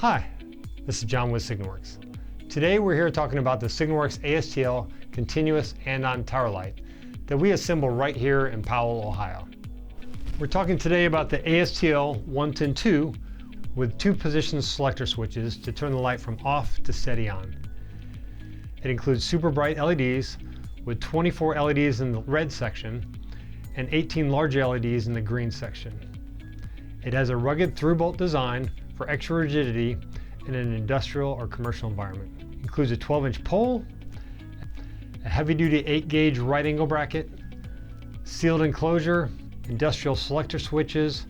Hi, this is John with Signaworks. Today we're here talking about the Signaworks ASTL continuous Andon tower light that we assemble right here in Powell, Ohio. We're talking today about the ASTL-110-2 with 2 position selector switches to turn the light from off to steady on. It includes super bright LEDs with 24 LEDs in the red section and 18 large LEDs in the green section. It has a rugged through-bolt design for extra rigidity in an industrial or commercial environment. It includes a 12-inch pole, a heavy-duty 8-gauge right angle bracket, sealed enclosure, industrial selector switches,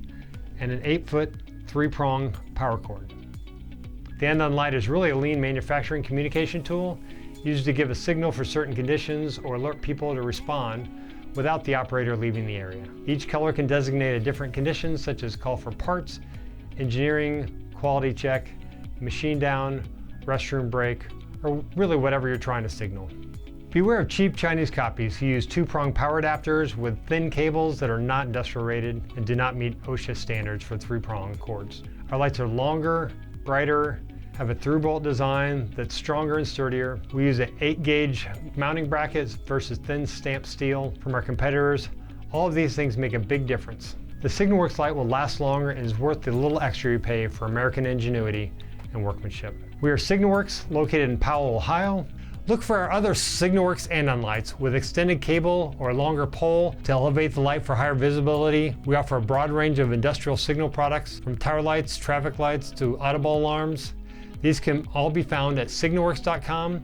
and an 8-foot 3-prong power cord. The Andon Light is really a lean manufacturing communication tool used to give a signal for certain conditions or alert people to respond without the operator leaving the area. Each color can designate a different condition, such as call for parts, engineering, quality check, machine down, restroom break, or really whatever you're trying to signal. Beware of cheap Chinese copies who use 2-prong power adapters with thin cables that are not industrial rated and do not meet OSHA standards for 3-prong cords. Our lights are longer, brighter, have a through-bolt design that's stronger and sturdier. We use an 8-gauge mounting brackets versus thin stamped steel from our competitors. All of these things make a big difference. The Signaworks light will last longer and is worth the little extra you pay for American ingenuity and workmanship. We are Signaworks, located in Powell, Ohio. Look for our other Signaworks Andon lights with extended cable or a longer pole to elevate the light for higher visibility. We offer a broad range of industrial signal products, from tower lights, traffic lights, to Audible Alarms. These can all be found at signaworks.com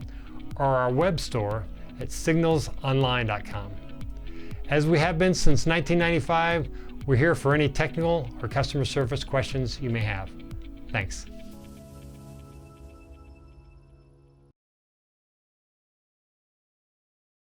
or our web store at signalsonline.com. As we have been since 1995, we're here for any technical or customer service questions you may have. Thanks.